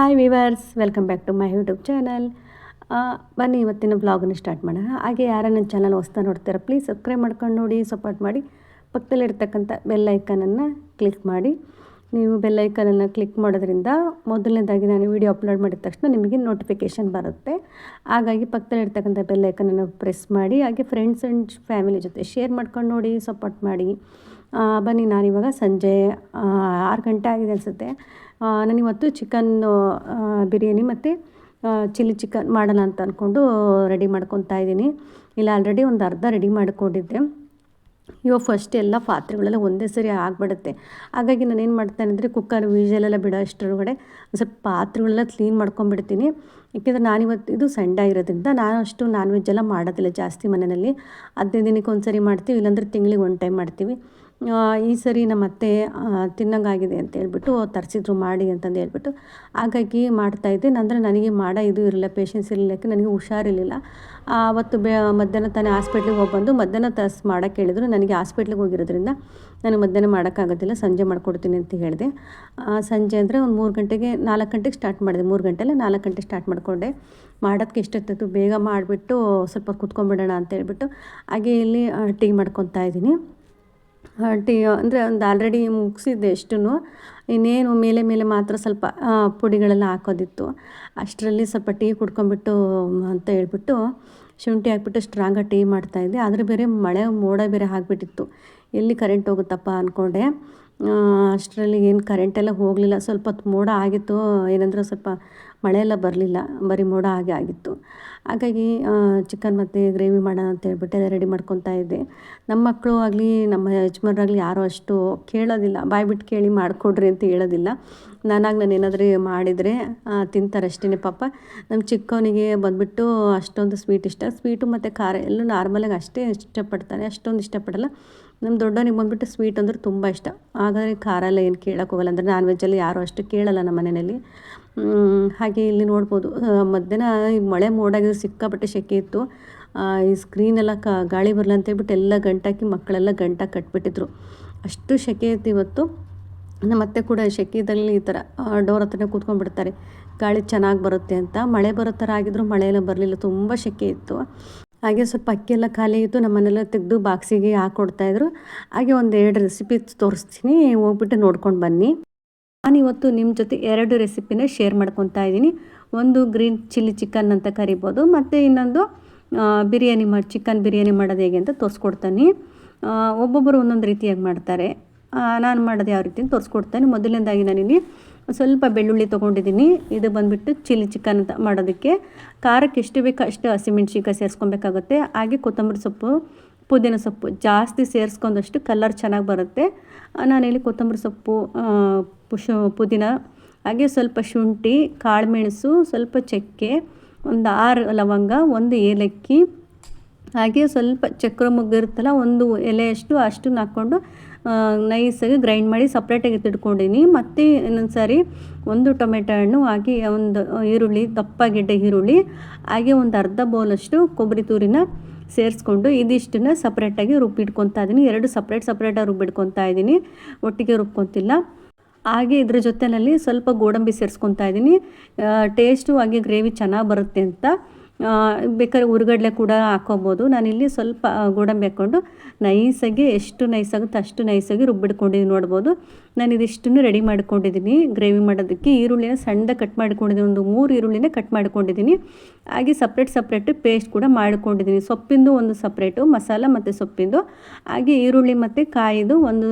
Hi viewers, welcome back to my YouTube channel. ಬನ್ನಿ ಇವತ್ತಿನ ಬ್ಲಾಗನ್ನು start ಮಾಡೋಣ. ಹಾಗೆ ಯಾರ ನನ್ನ ಚಾನಲ್ ಹೊಸ್ತಾ ನೋಡ್ತೀರಾ ಪ್ಲೀಸ್ ಸಬ್ಸ್ಕ್ರೈಬ್ ಮಾಡ್ಕೊಂಡು ನೋಡಿ, ಸಪೋರ್ಟ್ ಮಾಡಿ. ಪಕ್ಕದಲ್ಲಿರ್ತಕ್ಕಂಥ ಬೆಲ್ ಐಕನನ್ನು ಕ್ಲಿಕ್ ಮಾಡಿ. ನೀವು ಬೆಲ್ ಐಕನನ್ನು ಕ್ಲಿಕ್ ಮಾಡೋದ್ರಿಂದ ಮೊದಲನೇದಾಗಿ ನಾನು ವಿಡಿಯೋ ಅಪ್ಲೋಡ್ ಮಾಡಿದ ತಕ್ಷಣ ನಿಮಗೆ ನೋಟಿಫಿಕೇಷನ್ ಬರುತ್ತೆ. ಹಾಗಾಗಿ ಪಕ್ಕದಲ್ಲಿರ್ತಕ್ಕಂಥ ಬೆಲ್ ಐಕನನ್ನು ಪ್ರೆಸ್ ಮಾಡಿ. ಹಾಗೆ ಫ್ರೆಂಡ್ಸ್ ಆ್ಯಂಡ್ ಫ್ಯಾಮಿಲಿ ಜೊತೆ ಶೇರ್ ಮಾಡ್ಕೊಂಡು ನೋಡಿ, ಸಪೋರ್ಟ್ ಮಾಡಿ. ಬನ್ನಿ, ನಾನಿವಾಗ ಸಂಜೆ 6 ಗಂಟೆ ಆಗಿದೆ ಅನಿಸುತ್ತೆ. ನಾನಿವತ್ತು ಚಿಕನ್ನು ಬಿರಿಯಾನಿ ಮತ್ತು ಚಿಲ್ಲಿ ಚಿಕನ್ ಮಾಡೋಣ ಅಂತ ಅಂದ್ಕೊಂಡು ರೆಡಿ ಮಾಡ್ಕೊತಾ ಇದ್ದೀನಿ. ಇಲ್ಲ, ಆಲ್ರೆಡಿ ಒಂದು ಅರ್ಧ ರೆಡಿ ಮಾಡಿಕೊಂಡಿದ್ದೆ. ಇವಾಗ ಫಸ್ಟ್ ಎಲ್ಲ ಪಾತ್ರೆಗಳೆಲ್ಲ ಒಂದೇ ಸರಿ ಆಗಿಬಿಡುತ್ತೆ. ಹಾಗಾಗಿ ನಾನೇನು ಮಾಡ್ತೇನೆ ಅಂದರೆ ಕುಕ್ಕರ್ ವಿಷಲೆಲ್ಲ ಬಿಡೋ ಅಷ್ಟರೊಳಗಡೆ ಸ್ವಲ್ಪ ಪಾತ್ರೆಗಳೆಲ್ಲ ಕ್ಲೀನ್ ಮಾಡ್ಕೊಂಡ್ಬಿಡ್ತೀನಿ. ಏಕೆಂದರೆ ನಾನಿವತ್ತು ಇದು ಸಂಡೇ ಇರೋದ್ರಿಂದ ನಾನು ಅಷ್ಟು ನಾನ್ ವೆಜ್ ಎಲ್ಲ ಮಾಡೋದಿಲ್ಲ ಜಾಸ್ತಿ ಮನೆಯಲ್ಲಿ. 15 ದಿನಕ್ಕೆ ಒಂದು ಸರಿ ಮಾಡ್ತೀವಿ, ಇಲ್ಲಾಂದರೆ ತಿಂಗಳಿಗೆ 1 ಟೈಮ್ ಮಾಡ್ತೀವಿ. ಈ ಸರಿ ನಮ್ಮ ಅತ್ತೆ ತಿನ್ನೋಂಗಾಗಿದೆ ಅಂತ ಹೇಳ್ಬಿಟ್ಟು ತರಿಸಿದ್ರು ಮಾಡಿ ಅಂತಂದು ಹೇಳ್ಬಿಟ್ಟು, ಹಾಗಾಗಿ ಮಾಡ್ತಾಯಿದ್ದೆ. ಅಂದರೆ ನನಗೆ ಮಾಡೋ ಇದು ಇರಲಿಲ್ಲ, ಪೇಷನ್ಸ್ ಇರಲಿಲ್ಲ, ನನಗೆ ಹುಷಾರಿರಲಿಲ್ಲ. ಅವತ್ತು ಮಧ್ಯಾಹ್ನ ತಾನೇ ಹಾಸ್ಪಿಟ್ಲಿಗೆ ಹೋಗಿ ಬಂದು ಮಧ್ಯಾಹ್ನ ಮಾಡೋಕ್ಕೆ ಹೇಳಿದ್ರು. ನನಗೆ ಹಾಸ್ಪಿಟ್ಲಿಗೆ ಹೋಗಿರೋದ್ರಿಂದ ನನಗೆ ಮಧ್ಯಾಹ್ನ ಮಾಡೋಕ್ಕಾಗೋದಿಲ್ಲ, ಸಂಜೆ ಮಾಡ್ಕೊಡ್ತೀನಿ ಅಂತ ಹೇಳಿದೆ. ಸಂಜೆ ಅಂದರೆ ಒಂದು 3 ಗಂಟೆಗೆ 4 ಗಂಟೆಗೆ ಸ್ಟಾರ್ಟ್ ಮಾಡಿದೆ. 3 ಗಂಟೆಲ್ಲ 4 ಗಂಟೆ ಸ್ಟಾರ್ಟ್ ಮಾಡಿಕೊಂಡೆ. ಮಾಡೋದಕ್ಕೆ ಇಷ್ಟೊತ್ತು ಬೇಗ ಮಾಡಿಬಿಟ್ಟು ಸ್ವಲ್ಪ ಕುತ್ಕೊಂಡ್ಬಿಡೋಣ ಅಂತ ಹೇಳ್ಬಿಟ್ಟು ಹಾಗೆ ಇಲ್ಲಿ ಟೀ ಮಾಡ್ಕೊತಾ ಇದ್ದೀನಿ. ಟೀ ಅಂದರೆ ಒಂದು ಆಲ್ರೆಡಿ ಮುಗಿಸಿದ್ದೆ ಅಷ್ಟೂ. ಇನ್ನೇನು ಮೇಲೆ ಮಾತ್ರ ಸ್ವಲ್ಪ ಪುಡಿಗಳೆಲ್ಲ ಹಾಕೋದಿತ್ತು. ಅಷ್ಟರಲ್ಲಿ ಸ್ವಲ್ಪ ಟೀ ಕುಡ್ಕೊಂಬಿಟ್ಟು ಅಂತ ಹೇಳ್ಬಿಟ್ಟು ಶುಂಠಿ ಹಾಕ್ಬಿಟ್ಟು ಸ್ಟ್ರಾಂಗಾಗಿ ಟೀ ಮಾಡ್ತಾಯಿದ್ದೆ. ಆದರೆ ಬೇರೆ ಮಳೆ ಮೋಡ ಬೇರೆ ಆಗಿಬಿಟ್ಟಿತ್ತು. ಎಲ್ಲಿ ಕರೆಂಟ್ ಹೋಗುತ್ತಪ್ಪ ಅಂದ್ಕೊಂಡೆ. ಅಷ್ಟರಲ್ಲಿ ಏನು ಕರೆಂಟೆಲ್ಲ ಹೋಗಲಿಲ್ಲ. ಸ್ವಲ್ಪ ಹೊತ್ತು ಮೋಡ ಆಗಿತ್ತು, ಏನಂದ್ರೆ ಸ್ವಲ್ಪ ಮಳೆಯೆಲ್ಲ ಬರಲಿಲ್ಲ, ಬರೀ ಮೋಡ ಆಗಿತ್ತು. ಹಾಗಾಗಿ ಚಿಕನ್ ಮತ್ತು ಗ್ರೇವಿ ಮಾಡೋಣ ಅಂತ ಹೇಳ್ಬಿಟ್ಟು ಎಲ್ಲ ರೆಡಿ ಮಾಡ್ಕೊತಾ ಇದ್ದೆ. ನಮ್ಮ ಮಕ್ಕಳು ಆಗಲಿ ನಮ್ಮ ಯಜಮಾನ್ರಾಗಲಿ ಯಾರೂ ಅಷ್ಟು ಕೇಳೋದಿಲ್ಲ, ಬಾಯ್ಬಿಟ್ಟು ಕೇಳಿ ಮಾಡಿಕೊಡ್ರಿ ಅಂತ ಹೇಳೋದಿಲ್ಲ. ನಾನು ಏನಾದರೂ ಮಾಡಿದರೆ ತಿಂತಾರೆ ಅಷ್ಟೇ ಪಾಪ. ನಮ್ಮ ಚಿಕ್ಕವನಿಗೆ ಬಂದುಬಿಟ್ಟು ಅಷ್ಟೊಂದು ಸ್ವೀಟ್ ಇಷ್ಟ. ಸ್ವೀಟು ಮತ್ತು ಖಾರ ಎಲ್ಲೂ ನಾರ್ಮಲಾಗಿ ಅಷ್ಟೇ ಇಷ್ಟಪಡ್ತಾನೆ, ಅಷ್ಟೊಂದು ಇಷ್ಟಪಡಲ್ಲ. ನಮ್ಮ ದೊಡ್ಡವನಿಗೆ ಬಂದುಬಿಟ್ಟು ಸ್ವೀಟ್ ಅಂದ್ರೆ ತುಂಬ ಇಷ್ಟ. ಹಾಗಾಗಿ ಖಾರ ಎಲ್ಲ ಏನು ಕೇಳೋಕೆ ಹೋಗಲ್ಲ. ಅಂದರೆ ನಾನ್ ವೆಜ್ಜಲ್ಲಿ ಯಾರೂ ಅಷ್ಟು ಕೇಳಲ್ಲ ನಮ್ಮ ಮನೆಯಲ್ಲಿ. ಹಾಗೆ ಇಲ್ಲಿ ನೋಡ್ಬೋದು, ಮಧ್ಯಾಹ್ನ ಈ ಮಳೆ ಮೋಡಾಗಿದ್ದು ಸಿಕ್ಕಾಪಟ್ಟೆ ಸೆಕೆ ಇತ್ತು. ಈ ಸ್ಕ್ರೀನೆಲ್ಲ ಗಾಳಿ ಬರಲ್ಲ ಅಂತೇಳ್ಬಿಟ್ಟು ಎಲ್ಲ ಗಂಟಾಕಿ ಮಕ್ಕಳೆಲ್ಲ ಗಂಟಾಗಿ ಕಟ್ಬಿಟ್ಟಿದ್ರು. ಅಷ್ಟು ಸೆಕೆ ಇತ್ತು ಇವತ್ತು. ನಮ್ಮ ಅತ್ತೆ ಕೂಡ ಸೆಕೆದಲ್ಲಿ ಈ ಥರ ಡೋರ್ ಹತ್ರನೇ ಕೂತ್ಕೊಂಡ್ಬಿಡ್ತಾರೆ, ಗಾಳಿ ಚೆನ್ನಾಗಿ ಬರುತ್ತೆ ಅಂತ. ಮಳೆ ಬರೋ ಥರ ಆಗಿದ್ರು ಮಳೆಯೆಲ್ಲ ಬರಲಿಲ್ಲ, ತುಂಬ ಸೆಕೆ ಇತ್ತು. ಹಾಗೆ ಸ್ವಲ್ಪ ಅಕ್ಕಿ ಎಲ್ಲ ಖಾಲಿ ಇತ್ತು, ನಮ್ಮನ್ನೆಲ್ಲ ತೆಗೆದು ಬಾಕ್ಸಿಗೆ ಹಾಕ್ಕೊಡ್ತಾಯಿದ್ರು. ಹಾಗೆ 1-2 ರೆಸಿಪಿ ತೋರಿಸ್ತೀನಿ, ಹೋಗ್ಬಿಟ್ಟು ನೋಡ್ಕೊಂಡು ಬನ್ನಿ. ನಾನಿವತ್ತು ನಿಮ್ಮ ಜೊತೆ 2 ರೆಸಿಪಿನ ಶೇರ್ ಮಾಡ್ಕೊತಾ ಇದ್ದೀನಿ. ಒಂದು ಗ್ರೀನ್ ಚಿಲ್ಲಿ ಚಿಕನ್ ಅಂತ ಕರಿಬೋದು, ಮತ್ತು ಇನ್ನೊಂದು ಚಿಕನ್ ಬಿರಿಯಾನಿ ಮಾಡೋದು ಹೇಗೆ ಅಂತ ತೋರಿಸ್ಕೊಡ್ತಾನೆ. ಒಬ್ಬೊಬ್ಬರು ಒಂದೊಂದು ರೀತಿಯಾಗಿ ಮಾಡ್ತಾರೆ. ನಾನು ಮಾಡೋದು ಯಾವ ರೀತಿ ಅಂತ ತೋರಿಸ್ಕೊಡ್ತಾನೆ. ಮೊದಲನೇದಾಗಿ ನಾನಿಲ್ಲಿ ಸ್ವಲ್ಪ ಬೆಳ್ಳುಳ್ಳಿ ತೊಗೊಂಡಿದ್ದೀನಿ. ಇದು ಬಂದುಬಿಟ್ಟು ಚಿಲ್ಲಿ ಚಿಕನ್ ಅಂತ ಮಾಡೋದಕ್ಕೆ. ಖಾರಕ್ಕೆ ಎಷ್ಟು ಬೇಕೋ ಅಷ್ಟು ಹಸಿಮೆಣ್ಸಿನ್ಕಾಯಿ ಸೇರಿಸ್ಕೊಬೇಕಾಗುತ್ತೆ. ಹಾಗೆ ಕೊತ್ತಂಬರಿ ಸೊಪ್ಪು, ಪುದೀನ ಸೊಪ್ಪು ಜಾಸ್ತಿ ಸೇರಿಸ್ಕೊಂಡಷ್ಟು ಕಲರ್ ಚೆನ್ನಾಗಿ ಬರುತ್ತೆ. ನಾನಿಲ್ಲಿ ಕೊತ್ತಂಬರಿ ಸೊಪ್ಪು, ಪುದೀನ, ಹಾಗೆ ಸ್ವಲ್ಪ ಶುಂಠಿ, ಕಾಳುಮೆಣಸು, ಸ್ವಲ್ಪ ಚಕ್ಕೆ, ಒಂದು 6 ಲವಂಗ, 1 ಏಲಕ್ಕಿ, ಹಾಗೆ ಸ್ವಲ್ಪ ಚಕ್ರ ಮೊಗ್ಗು ಇರುತ್ತಲ್ಲ, 1 ಎಲೆಯಷ್ಟು ಅಷ್ಟನ್ನು ಹಾಕ್ಕೊಂಡು ನೈಸಾಗಿ ಗ್ರೈಂಡ್ ಮಾಡಿ ಸಪ್ರೇಟಾಗಿ ಎತ್ತಿಟ್ಕೊಂಡಿನಿ. ಮತ್ತು ಇನ್ನೊಂದು ಸಾರಿ 1 ಟೊಮೆಟೊ ಹಣ್ಣು, ಹಾಗೆ 1 ಈರುಳ್ಳಿ, ದಪ್ಪ ಗೆಡ್ಡೆ ಈರುಳ್ಳಿ, ಹಾಗೆ ಒಂದು ಅರ್ಧ ಬೌಲಷ್ಟು ಕೊಬ್ಬರಿ ತುರಿನ ಸೇರಿಸ್ಕೊಂಡು ಇದಿಷ್ಟನ್ನು ಸಪ್ರೇಟಾಗಿ ರುಬ್ಬಿಟ್ಕೊತಾ ಇದ್ದೀನಿ. 2 ಸಪ್ರೇಟಾಗಿ ರುಬ್ಬಿಟ್ಕೊತಾ ಇದ್ದೀನಿ, ಒಟ್ಟಿಗೆ ರುಬ್ಕೊತಿಲ್ಲ. ಹಾಗೆ ಇದ್ರ ಜೊತೆಯಲ್ಲಿ ಸ್ವಲ್ಪ ಗೋಡಂಬಿ ಸೇರಿಸ್ಕೊತಾ ಇದ್ದೀನಿ, ಟೇಸ್ಟು ಹಾಗೆ ಗ್ರೇವಿ ಚೆನ್ನಾಗಿ ಬರುತ್ತೆ ಅಂತ. ಬೇಕಾದ್ರೆ ಹುರ್ಗಡ್ಲೆ ಕೂಡ ಹಾಕ್ಕೋಬೋದು. ನಾನಿಲ್ಲಿ ಸ್ವಲ್ಪ ಗೋಡಂಬಿ ಹಾಕ್ಕೊಂಡು ನೈಸಾಗಿ, ಎಷ್ಟು ನೈಸಾಗುತ್ತೆ ಅಷ್ಟು ನೈಸಾಗಿ ರುಬ್ಬಿಟ್ಕೊಂಡಿದ್ದೀನಿ. ನೋಡ್ಬೋದು, ನಾನು ಇದಿಷ್ಟನ್ನು ರೆಡಿ ಮಾಡ್ಕೊಂಡಿದ್ದೀನಿ ಗ್ರೇವಿ ಮಾಡೋದಕ್ಕೆ. ಈರುಳ್ಳಿನ ಸಣ್ಣದಾಗಿ ಕಟ್ ಮಾಡ್ಕೊಂಡಿದ್ದೀನಿ, ಒಂದು 3 ಈರುಳ್ಳಿನ ಕಟ್ ಮಾಡ್ಕೊಂಡಿದ್ದೀನಿ. ಹಾಗೆ ಸಪ್ರೇಟು ಪೇಸ್ಟ್ ಕೂಡ ಮಾಡ್ಕೊಂಡಿದ್ದೀನಿ. ಸೊಪ್ಪಿಂದು ಒಂದು ಸಪ್ರೇಟು, ಮಸಾಲ ಮತ್ತು ಸೊಪ್ಪಿಂದು, ಹಾಗೆ ಈರುಳ್ಳಿ ಮತ್ತು ಕಾಯಿದು ಒಂದು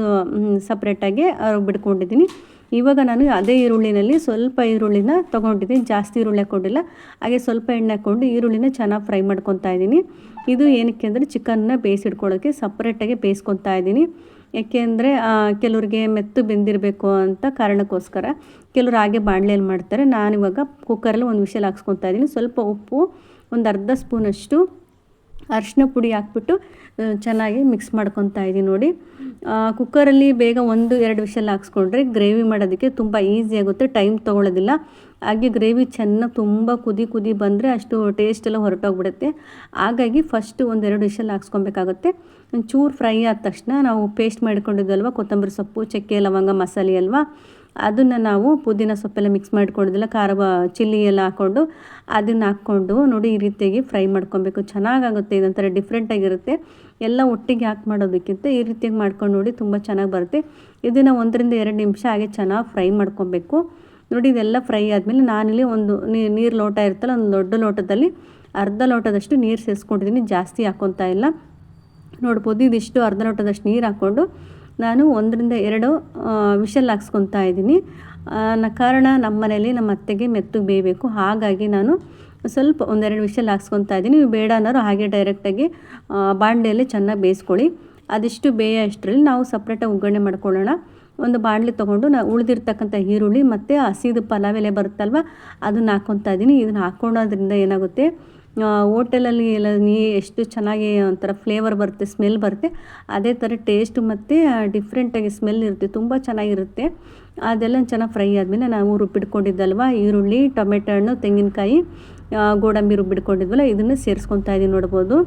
ಸಪ್ರೇಟಾಗಿ ರುಬ್ಬಿಟ್ಕೊಂಡಿದ್ದೀನಿ. ಇವಾಗ ನಾನು ಅದೇ ಈರುಳ್ಳಿನಲ್ಲಿ ಸ್ವಲ್ಪ ಈರುಳ್ಳಿನ ತೊಗೊಂಡಿದ್ದೀನಿ, ಜಾಸ್ತಿ ಈರುಳ್ಳಿ ಹಾಕ್ಕೊಂಡಿಲ್ಲ. ಹಾಗೆ ಸ್ವಲ್ಪ ಎಣ್ಣೆ ಹಾಕ್ಕೊಂಡು ಈರುಳ್ಳಿನ ಚೆನ್ನಾಗಿ ಫ್ರೈ ಮಾಡ್ಕೊತಾ ಇದ್ದೀನಿ. ಇದು ಏನಕ್ಕೆ ಅಂದರೆ ಚಿಕನ್ನ ಬೇಯಿಸಿಡ್ಕೊಳ್ಳೋಕ್ಕೆ ಸಪ್ರೇಟಾಗಿ ಬೇಯಿಸ್ಕೊತಾ ಇದ್ದೀನಿ. ಏಕೆಂದರೆ ಕೆಲವ್ರಿಗೆ ಮೆತ್ತು ಬೆಂದಿರಬೇಕು ಅಂತ ಕಾರಣಕ್ಕೋಸ್ಕರ ಕೆಲವ್ರು ಹಾಗೆ ಬಾಣಲೆಯಲ್ಲಿ ಮಾಡ್ತಾರೆ. ನಾನಿವಾಗ ಕುಕ್ಕರಲ್ಲಿ 1 ವಿಷಲ್ ಹಾಕ್ಸ್ಕೊತಾ ಇದ್ದೀನಿ. ಸ್ವಲ್ಪ ಉಪ್ಪು, ಒಂದು ಅರ್ಧ ಸ್ಪೂನಷ್ಟು ಅರಿಶಿನ ಪುಡಿ ಹಾಕ್ಬಿಟ್ಟು ಚೆನ್ನಾಗಿ ಮಿಕ್ಸ್ ಮಾಡ್ಕೊತಾ ಇದ್ದೀನಿ. ನೋಡಿ, ಕುಕ್ಕರಲ್ಲಿ ಬೇಗ 1-2 ವಿಷಲ್ ಹಾಕ್ಸ್ಕೊಂಡ್ರೆ ಗ್ರೇವಿ ಮಾಡೋದಕ್ಕೆ ತುಂಬ ಈಸಿ ಆಗುತ್ತೆ, ಟೈಮ್ ತೊಗೊಳ್ಳೋದಿಲ್ಲ. ಹಾಗೆ ಗ್ರೇವಿ ಚೆನ್ನಾಗಿ ತುಂಬ ಕುದಿ ಬಂದರೆ ಅಷ್ಟು ಟೇಸ್ಟ್ ಎಲ್ಲ ಹೊರಟೋಗ್ಬಿಡುತ್ತೆ. ಹಾಗಾಗಿ ಫಸ್ಟ್ ಒಂದೆರಡು ವಿಷಲ್ ಹಾಕ್ಸ್ಕೊಬೇಕಾಗುತ್ತೆ. ಒಂಚೂರು ಫ್ರೈ ಆದ ತಕ್ಷಣ ನಾವು ಪೇಸ್ಟ್ ಮಾಡಿಕೊಂಡಿದ್ದಲ್ವ ಕೊತ್ತಂಬರಿ ಸೊಪ್ಪು, ಚಕ್ಕೆ, ಲವಂಗ, ಮಸಾಲೆ ಅಲ್ವಾ, ಅದನ್ನು ನಾವು ಪುದೀನ ಸೊಪ್ಪೆಲ್ಲ ಮಿಕ್ಸ್ ಮಾಡ್ಕೊಂಡಿದ್ದೆಲ್ಲ ಚಿಲ್ಲಿ ಎಲ್ಲ ಹಾಕ್ಕೊಂಡು ಅದನ್ನು ಹಾಕ್ಕೊಂಡು ನೋಡಿ ಈ ರೀತಿಯಾಗಿ ಫ್ರೈ ಮಾಡ್ಕೊಬೇಕು. ಚೆನ್ನಾಗಾಗುತ್ತೆ, ಇದೊಂಥರ ಡಿಫ್ರೆಂಟಾಗಿರುತ್ತೆ. ಎಲ್ಲ ಒಟ್ಟಿಗೆ ಹಾಕಿ ಮಾಡೋದಕ್ಕಿಂತ ಈ ರೀತಿಯಾಗಿ ಮಾಡ್ಕೊಂಡು ನೋಡಿ ತುಂಬ ಚೆನ್ನಾಗಿ ಬರುತ್ತೆ. ಇದನ್ನು 1ರಿಂದ 2 ನಿಮಿಷ ಹಾಗೆ ಚೆನ್ನಾಗಿ ಫ್ರೈ ಮಾಡ್ಕೊಬೇಕು. ನೋಡಿ ಇದೆಲ್ಲ ಫ್ರೈ ಆದಮೇಲೆ ನಾನಿಲ್ಲಿ ಒಂದು ನೀರು ಲೋಟ ಇರ್ತಲ್ಲ, ಒಂದು ದೊಡ್ಡ ಲೋಟದಲ್ಲಿ ಅರ್ಧ ಲೋಟದಷ್ಟು ನೀರು ಸೇರಿಸ್ಕೊಂಡಿದ್ದೀನಿ, ಜಾಸ್ತಿ ಹಾಕ್ಕೊತಾ ಇಲ್ಲ. ನೋಡ್ಬೋದು ಇದಿಷ್ಟು ಅರ್ಧ ಲೋಟದಷ್ಟು ನೀರು ಹಾಕ್ಕೊಂಡು ನಾನು 1ರಿಂದ 2 ವಿಷಲ್ ಹಾಕ್ಸ್ಕೊತಾ ಇದ್ದೀನಿ. ಕಾರಣ ನಮ್ಮ ಮನೇಲಿ ನಮ್ಮ ಅತ್ತೆಗೆ ಮೆತ್ತಗೆ ಬೇಯಬೇಕು, ಹಾಗಾಗಿ ನಾನು ಸ್ವಲ್ಪ 1-2 ವಿಷಲ್ ಹಾಕ್ಸ್ಕೊತಾ ಇದ್ದೀನಿ. ನೀವು ಬೇಡ ಅನ್ನೋರು ಹಾಗೆ ಡೈರೆಕ್ಟಾಗಿ ಬಾಣಲೆಯಲ್ಲಿ ಚೆನ್ನಾಗಿ ಬೇಯಿಸ್ಕೊಳ್ಳಿ. ಅದಿಷ್ಟು ಬೇಯೋ ಅಷ್ಟರಲ್ಲಿ ನಾವು ಸಪ್ರೇಟಾಗಿ ಒಗ್ಗರಣೆ ಮಾಡ್ಕೊಳ್ಳೋಣ. ಒಂದು ಬಾಣಲೆ ತೊಗೊಂಡು ಉಳಿದಿರ್ತಕ್ಕಂಥ ಈರುಳ್ಳಿ ಮತ್ತು ಹಸಿದು ಪಲಾವ್ ಎಲೆ ಬರುತ್ತಲ್ವ, ಅದನ್ನು ಹಾಕ್ಕೊತಾ ಇದ್ದೀನಿ. ಇದನ್ನು ಹಾಕ್ಕೊಳ್ಳೋದ್ರಿಂದ ಏನಾಗುತ್ತೆ, ಹೋಟೆಲಲ್ಲಿ ಎಲ್ಲ ಎಷ್ಟು ಚೆನ್ನಾಗಿ ಒಂಥರ ಫ್ಲೇವರ್ ಬರುತ್ತೆ, ಸ್ಮೆಲ್ ಬರುತ್ತೆ, ಅದೇ ಥರ ಟೇಸ್ಟು ಮತ್ತು ಡಿಫ್ರೆಂಟಾಗಿ ಸ್ಮೆಲ್ ಇರುತ್ತೆ, ತುಂಬ ಚೆನ್ನಾಗಿರುತ್ತೆ. ಅದೆಲ್ಲ ಚೆನ್ನಾಗಿ ಫ್ರೈ ಆದಮೇಲೆ ನಾವು ರುಬ್ಬಿಟ್ಕೊಂಡಿದ್ದಲ್ವ ಈರುಳ್ಳಿ, ಟೊಮೆಟೊ ಹಣ್ಣು, ತೆಂಗಿನಕಾಯಿ, ಗೋಡಂಬಿ ರುಬ್ಬಿಟ್ಕೊಂಡಿದ್ವಲ್ಲ, ಇದನ್ನು ಸೇರಿಸ್ಕೊತಾ ಇದ್ದೀನಿ. ನೋಡ್ಬೋದು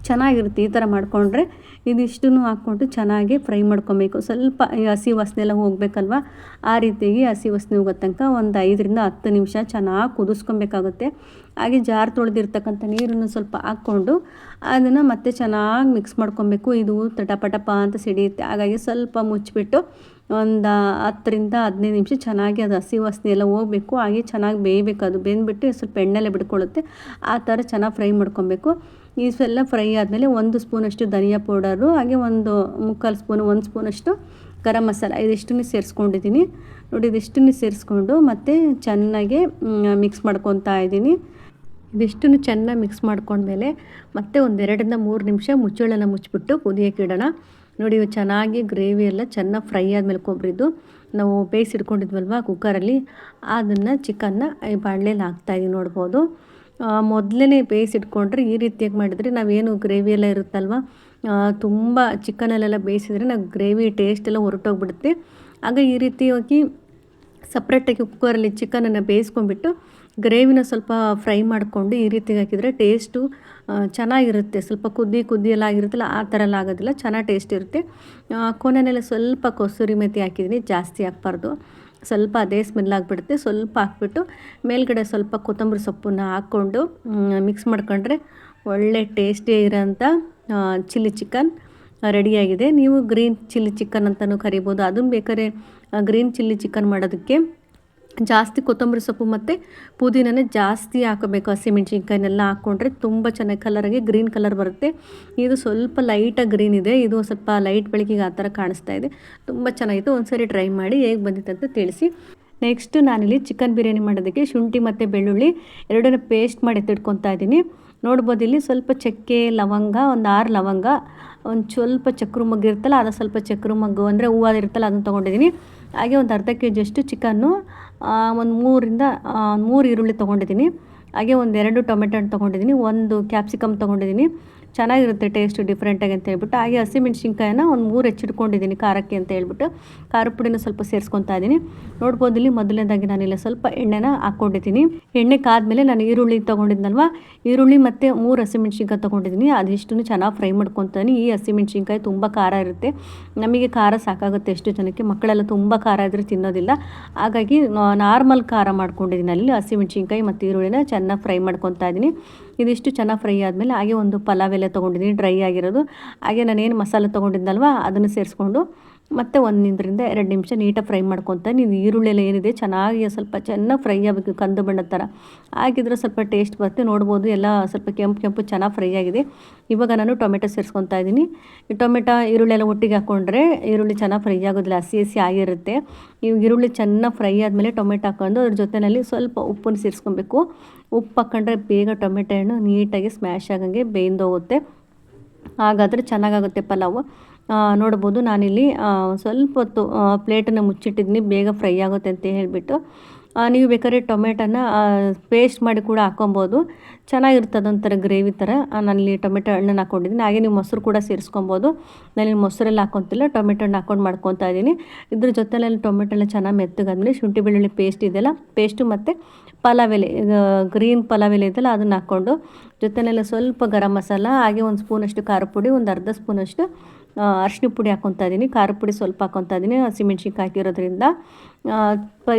ಚೆನ್ನಾಗಿರುತ್ತೆ ಈ ಥರ ಮಾಡಿಕೊಂಡ್ರೆ. ಇದಿಷ್ಟನ್ನು ಹಾಕ್ಕೊಂಡು ಚೆನ್ನಾಗಿ ಫ್ರೈ ಮಾಡ್ಕೊಬೇಕು. ಸ್ವಲ್ಪ ಹಸಿ ವಾಸನೆ ಎಲ್ಲ ಹೋಗಬೇಕಲ್ವ, ಆ ರೀತಿಯಾಗಿ ಹಸಿ ವಾಸನೆ ಹೋಗೋ ತನಕ ಒಂದು 5ರಿಂದ 10 ನಿಮಿಷ ಚೆನ್ನಾಗಿ ಕುದಿಸ್ಕೊಬೇಕಾಗುತ್ತೆ. ಹಾಗೆ ಜಾರ್ ತೊಳೆದಿರ್ತಕ್ಕಂಥ ನೀರನ್ನು ಸ್ವಲ್ಪ ಹಾಕ್ಕೊಂಡು ಅದನ್ನು ಮತ್ತೆ ಚೆನ್ನಾಗಿ ಮಿಕ್ಸ್ ಮಾಡ್ಕೊಬೇಕು. ಇದು ಟಪ ಅಂತ ಸಿಡಿಯುತ್ತೆ, ಹಾಗಾಗಿ ಸ್ವಲ್ಪ ಮುಚ್ಚಿಬಿಟ್ಟು ಒಂದು 10ರಿಂದ 15 ನಿಮಿಷ ಚೆನ್ನಾಗಿ ಅದು ಹಸಿ ವಾಸನೆ ಎಲ್ಲ ಹೋಗಬೇಕು. ಹಾಗೆ ಚೆನ್ನಾಗಿ ಬೇಯಬೇಕು. ಅದು ಬೆಂದ್ಬಿಟ್ಟು ಸ್ವಲ್ಪ ಎಣ್ಣೆಲೆ ಬಿಡ್ಕೊಳ್ಳುತ್ತೆ, ಆ ಥರ ಚೆನ್ನಾಗಿ ಫ್ರೈ ಮಾಡ್ಕೊಬೇಕು. ಇಷ್ಟೆಲ್ಲ ಫ್ರೈ ಆದಮೇಲೆ 1 ಸ್ಪೂನಷ್ಟು ಧನಿಯಾ ಪೌಡರು, ಹಾಗೆ 1 ಸ್ಪೂನಷ್ಟು ಗರಂ ಮಸಾಲ, ಇದಿಷ್ಟನ್ನು ಸೇರಿಸ್ಕೊಂಡಿದ್ದೀನಿ. ನೋಡಿ ಇದಿಷ್ಟನ್ನು ಸೇರಿಸ್ಕೊಂಡು ಮತ್ತೆ ಚೆನ್ನಾಗಿ ಮಿಕ್ಸ್ ಮಾಡ್ಕೊತಾ ಇದ್ದೀನಿ. ಇದಿಷ್ಟನ್ನು ಚೆನ್ನಾಗಿ ಮಿಕ್ಸ್ ಮಾಡ್ಕೊಂಡ್ಮೇಲೆ ಮತ್ತೆ 1-2ರಿಂದ 3 ನಿಮಿಷ ಮುಚ್ಚಳನ ಮುಚ್ಚಿಬಿಟ್ಟು ಕುದಿಯೋಕೆ ಇಡೋಣ. ನೋಡಿ ಇವು ಚೆನ್ನಾಗಿ ಗ್ರೇವಿ ಎಲ್ಲ ಚೆನ್ನಾಗಿ ಫ್ರೈ ಆದಮೇಲೆ ಕೊಬ್ಬರಿದು ನಾವು ಬೇಯಿಸಿಟ್ಕೊಂಡಿದ್ವಲ್ವ ಕುಕ್ಕರಲ್ಲಿ, ಅದನ್ನು ಚಿಕನ್ನ ಈ ಬಾಣಲೆಯಲ್ಲಿ ಹಾಕ್ತಾಯಿದ್ದೀವಿ. ನೋಡ್ಬೋದು ಮೊದಲೇ ಬೇಯಿಸಿಟ್ಕೊಂಡ್ರೆ ಈ ರೀತಿಯಾಗಿ ಮಾಡಿದರೆ ನಾವೇನು ಗ್ರೇವಿ ಎಲ್ಲ ಇರುತ್ತಲ್ವ, ತುಂಬ ಚಿಕನಲ್ಲೆಲ್ಲ ಬೇಯಿಸಿದರೆ ನಾವು ಗ್ರೇವಿ ಟೇಸ್ಟ್ ಎಲ್ಲ ಹೊರಟೋಗ್ಬಿಡುತ್ತೆ. ಆಗ ಈ ರೀತಿಯಾಗಿ ಸಪ್ರೇಟಾಗಿ ಕುಕ್ಕರಲ್ಲಿ ಚಿಕನನ್ನು ಬೇಯಿಸ್ಕೊಂಡ್ಬಿಟ್ಟು ಗ್ರೇವಿನ ಸ್ವಲ್ಪ ಫ್ರೈ ಮಾಡಿಕೊಂಡು ಈ ರೀತಿಯಾಗಿ ಹಾಕಿದರೆ ಟೇಸ್ಟು ಚೆನ್ನಾಗಿರುತ್ತೆ. ಸ್ವಲ್ಪ ಕುದ್ದಿ ಎಲ್ಲ ಆಗಿರುತ್ತಲ್ಲ, ಆ ಥರ ಎಲ್ಲ ಆಗೋದಿಲ್ಲ, ಚೆನ್ನಾಗಿ ಟೇಸ್ಟ್ ಇರುತ್ತೆ. ಕೊನೆಯಲ್ಲೆಲ್ಲ ಸ್ವಲ್ಪ ಕಸೂರಿ ಮೆಥಿ ಹಾಕಿದ್ದೀನಿ, ಜಾಸ್ತಿ ಹಾಕ್ಬಾರ್ದು, ಸ್ವಲ್ಪ ಅದೇ ಸ್ಮೆಲ್ ಆಗಿಬಿಡುತ್ತೆ. ಸ್ವಲ್ಪ ಹಾಕ್ಬಿಟ್ಟು ಮೇಲ್ಗಡೆ ಸ್ವಲ್ಪ ಕೊತ್ತಂಬರಿ ಸೊಪ್ಪನ್ನು ಹಾಕ್ಕೊಂಡು ಮಿಕ್ಸ್ ಮಾಡ್ಕೊಂಡ್ರೆ ಒಳ್ಳೆ ಟೇಸ್ಟಿ ಇರೋಂಥ ಚಿಲ್ಲಿ ಚಿಕನ್ ರೆಡಿಯಾಗಿದೆ. ನೀವು ಗ್ರೀನ್ ಚಿಲ್ಲಿ ಚಿಕನ್ ಅಂತಲೂ ಕರಿಬೋದು. ಅದನ್ನು ಬೇಕಾದ್ರೆ ಗ್ರೀನ್ ಚಿಲ್ಲಿ ಚಿಕನ್ ಮಾಡೋದಕ್ಕೆ ಜಾಸ್ತಿ ಕೊತ್ತಂಬರಿ ಸೊಪ್ಪು ಮತ್ತು ಪುದೀನನೇ ಜಾಸ್ತಿ ಹಾಕಬೇಕು. ಹಸಿಮೆಣ್ಸಿನ್ಕಾಯಿನೆಲ್ಲ ಹಾಕ್ಕೊಂಡ್ರೆ ತುಂಬ ಚೆನ್ನಾಗಿ ಕಲರಾಗಿ ಗ್ರೀನ್ ಕಲರ್ ಬರುತ್ತೆ. ಇದು ಸ್ವಲ್ಪ ಲೈಟಾಗಿ ಗ್ರೀನ್ ಇದೆ, ಇದು ಸ್ವಲ್ಪ ಲೈಟ್ ಬೆಳಕಿಗೆ ಆ ಥರ ಕಾಣಿಸ್ತಾ ಇದೆ. ತುಂಬ ಚೆನ್ನಾಗಿತ್ತು, ಒಂದ್ಸರಿ ಟ್ರೈ ಮಾಡಿ ಹೇಗೆ ಬಂದಿತ್ತು ಅಂತ ತಿಳಿಸಿ. ನೆಕ್ಸ್ಟು ನಾನಿಲ್ಲಿ ಚಿಕನ್ ಬಿರಿಯಾನಿ ಮಾಡೋದಕ್ಕೆ ಶುಂಠಿ ಮತ್ತು ಬೆಳ್ಳುಳ್ಳಿ ಎರಡನ್ನೂ ಪೇಸ್ಟ್ ಮಾಡಿ ಎತ್ತಿಟ್ಕೊತಾ ಇದ್ದೀನಿ. ನೋಡ್ಬೋದು ಇಲ್ಲಿ ಸ್ವಲ್ಪ ಚಕ್ಕೆ, ಲವಂಗ, ಒಂದು 6 ಲವಂಗ, ಒಂದು ಸ್ವಲ್ಪ ಚಕ್ರ ಮಗ್ಗು ಇರುತ್ತಲ್ಲ, ಅದು ಸ್ವಲ್ಪ ಚಕ್ರ ಮಗ್ಗು ಅಂದರೆ ಹೂವು ಇರುತ್ತಲ್ಲ, ಅದನ್ನು ತೊಗೊಂಡಿದ್ದೀನಿ. ಹಾಗೆ ಒಂದು ಅರ್ಧ ಕೆಜಿಯಷ್ಟು ಚಿಕನ್ನು, ಒಂದು 3 ಈರುಳ್ಳಿ ತೊಗೊಂಡಿದ್ದೀನಿ. ಹಾಗೆ 2 ಟೊಮೆಟೊ ಹಣ್ಣು ತೊಗೊಂಡಿದ್ದೀನಿ, 1 ಕ್ಯಾಪ್ಸಿಕಮ್ ತೊಗೊಂಡಿದ್ದೀನಿ. ಚೆನ್ನಾಗಿರುತ್ತೆ ಟೇಸ್ಟು ಡಿಫ್ರೆಂಟಾಗಿ ಅಂತ ಹೇಳ್ಬಿಟ್ಟು. ಹಾಗೆ ಹಸಿಮೆಣ್ಸಿನ್ಕಾಯಿನ ಒಂದು 3 ಹೆಚ್ಚಿಟ್ಕೊಂಡಿದ್ದೀನಿ ಖಾರಕ್ಕೆ ಅಂತ ಹೇಳ್ಬಿಟ್ಟು. ಖಾರ ಪುಡಿನ ಸ್ವಲ್ಪ ಸೇರಿಸ್ಕೊತಾ ಇದ್ದೀನಿ. ನೋಡ್ಬೋದು ಇಲ್ಲಿ ಮೊದಲನೇದಾಗಿ ನಾನಿಲ್ಲ ಸ್ವಲ್ಪ ಎಣ್ಣೆನ ಹಾಕ್ಕೊಂಡಿದ್ದೀನಿ. ಎಣ್ಣೆ ಕಾದ್ಮೇಲೆ ನಾನು ಈರುಳ್ಳಿ ತೊಗೊಂಡಿದ್ನಲ್ವ, ಈರುಳ್ಳಿ ಮತ್ತು 3 ಹಸಿಮೆಣ್ಸಿನ್ಕಾಯಿ ತೊಗೊಂಡಿದ್ದೀನಿ. ಅದಿಷ್ಟನ್ನು ಚೆನ್ನಾಗಿ ಫ್ರೈ ಮಾಡ್ಕೊತಾನೆ. ಈ ಹಸಿಮೆಣ್ಸಿನ್ಕಾಯಿ ತುಂಬ ಖಾರ ಇರುತ್ತೆ, ನಮಗೆ ಖಾರ ಸಾಕಾಗುತ್ತೆ ಎಷ್ಟು ಜನಕ್ಕೆ, ಮಕ್ಕಳೆಲ್ಲ ತುಂಬ ಖಾರ ಇದ್ದರೆ ತಿನ್ನೋದಿಲ್ಲ. ಹಾಗಾಗಿ ನಾರ್ಮಲ್ ಖಾರ ಮಾಡ್ಕೊಂಡಿದ್ದೀನಿ. ಅಲ್ಲಿ ಹಸಿಮೆಣ್ಸಿನ್ಕಾಯಿ ಮತ್ತು ಈರುಳ್ಳಿನ ಚೆನ್ನಾಗಿ ಫ್ರೈ ಮಾಡ್ಕೊತಾ ಇದ್ದೀನಿ. ಇದಿಷ್ಟು ಚೆನ್ನಾಗಿ ಫ್ರೈ ಆದಮೇಲೆ ಹಾಗೆ ಒಂದು ಪಲಾವ್ ಎಲೆ ತೊಗೊಂಡಿದ್ದೀನಿ, ಡ್ರೈ ಆಗಿರೋದು. ಹಾಗೆ ನಾನೇನು ಮಸಾಲೆ ತೊಗೊಂಡಿದ್ನಲ್ವ ಅದನ್ನು ಸೇರಿಸ್ಕೊಂಡು ಮತ್ತು 1-2 ನಿಮಿಷ ನೀಟಾಗಿ ಫ್ರೈ ಮಾಡ್ಕೊತ. ನೀವು ಈರುಳ್ಳಿ ಎಲ್ಲ ಏನಿದೆ ಚೆನ್ನಾಗಿ ಸ್ವಲ್ಪ ಚೆನ್ನಾಗಿ ಫ್ರೈ ಆಗಬೇಕು, ಕಂದು ಬಣ್ಣದ ಥರ ಆಗಿದ್ರೆ ಸ್ವಲ್ಪ ಟೇಸ್ಟ್ ಬರುತ್ತೆ. ನೋಡ್ಬೋದು ಎಲ್ಲ ಸ್ವಲ್ಪ ಕೆಂಪು ಚೆನ್ನಾಗಿ ಫ್ರೈ ಆಗಿದೆ. ಇವಾಗ ನಾನು ಟೊಮೆಟೊ ಸೇರಿಸ್ಕೊತಾ ಇದ್ದೀನಿ. ಈ ಟೊಮೆಟೊ ಈರುಳ್ಳಿ ಎಲ್ಲ ಒಟ್ಟಿಗೆ ಹಾಕ್ಕೊಂಡ್ರೆ ಈರುಳ್ಳಿ ಚೆನ್ನಾಗಿ ಫ್ರೈ ಆಗೋದಿಲ್ಲ, ಹಸಿ ಆಗಿರುತ್ತೆ. ಇವಾಗ ಈರುಳ್ಳಿ ಚೆನ್ನಾಗಿ ಫ್ರೈ ಆದಮೇಲೆ ಟೊಮೆಟೊ ಹಾಕ್ಕೊಂಡು ಅದ್ರ ಜೊತೆಯಲ್ಲಿ ಸ್ವಲ್ಪ ಉಪ್ಪನ್ನು ಸೇರಿಸ್ಕೊಬೇಕು. ಉಪ್ಪು ಹಾಕ್ಕೊಂಡ್ರೆ ಬೇಗ ಟೊಮೆಟೊ ಹಣ್ಣು ನೀಟಾಗಿ ಸ್ಮ್ಯಾಶ್ ಆಗಂಗೆ ಬೇಯ್ದೋಗುತ್ತೆ, ಹಾಗಾದರೆ ಚೆನ್ನಾಗಾಗುತ್ತೆ ಪಲಾವು. ನೋಡ್ಬೋದು ನಾನಿಲ್ಲಿ ಸ್ವಲ್ಪ ಹೊತ್ತು ಪ್ಲೇಟನ್ನು ಮುಚ್ಚಿಟ್ಟಿದ್ದೀನಿ, ಬೇಗ ಫ್ರೈ ಆಗುತ್ತೆ ಅಂತ ಹೇಳಿಬಿಟ್ಟು. ನೀವು ಬೇಕಾದ್ರೆ ಟೊಮೆಟೊನ ಪೇಸ್ಟ್ ಮಾಡಿ ಕೂಡ ಹಾಕೊಬೋದು, ಚೆನ್ನಾಗಿರ್ತದೆ ಒಂಥರ ಗ್ರೇವಿ ಥರ. ನಾನಿಲ್ಲಿ ಟೊಮೆಟೊ ಹಣ್ಣನ್ನು ಹಾಕ್ಕೊಂಡಿದ್ದೀನಿ. ಹಾಗೆ ನೀವು ಮೊಸರು ಕೂಡ ಸೇರಿಸ್ಕೊಬೋದು. ನಾನಿಲ್ಲಿ ಮೊಸರೆಲ್ಲ ಹಾಕ್ಕೊತಿಲ್ಲ, ಟೊಮೆಟೊ ಹಣ್ಣು ಹಾಕ್ಕೊಂಡು ಮಾಡ್ಕೊತಾ ಇದ್ದೀನಿ. ಇದ್ರ ಜೊತೆಲೆಲ್ಲ ಟೊಮೆಟೊ ಎಲ್ಲ ಚೆನ್ನಾಗಿ ಮೆತ್ತಗಾದ್ಮೇಲೆ ಶುಂಠಿ ಬೆಳ್ಳುಳ್ಳಿ ಪೇಸ್ಟ್ ಇದೆಯಲ್ಲ, ಪೇಸ್ಟು ಮತ್ತು ಪಲಾವ್ ಎಲೆ, ಗ್ರೀನ್ ಪಲಾವ್ ಎಲೆ ಇದೆಯಲ್ಲ ಅದನ್ನು ಹಾಕ್ಕೊಂಡು, ಜೊತೆಲೆಲ್ಲ ಸ್ವಲ್ಪ ಗರಂ ಮಸಾಲ, ಹಾಗೆ ಒಂದು ಸ್ಪೂನಷ್ಟು ಖಾರ ಪುಡಿ, ಒಂದು ಅರ್ಧ ಸ್ಪೂನಷ್ಟು ಅರಿಶಿನ ಪುಡಿ ಹಾಕ್ಕೊತಾ ಇದ್ದೀನಿ. ಖಾರ ಪುಡಿ ಸ್ವಲ್ಪ ಹಾಕ್ಕೊತಾ ಇದ್ದೀನಿ, ಹಸಿಮೆಣ್ಸಿನ್ಕಾಯಿ ಹಾಕಿರೋದ್ರಿಂದ.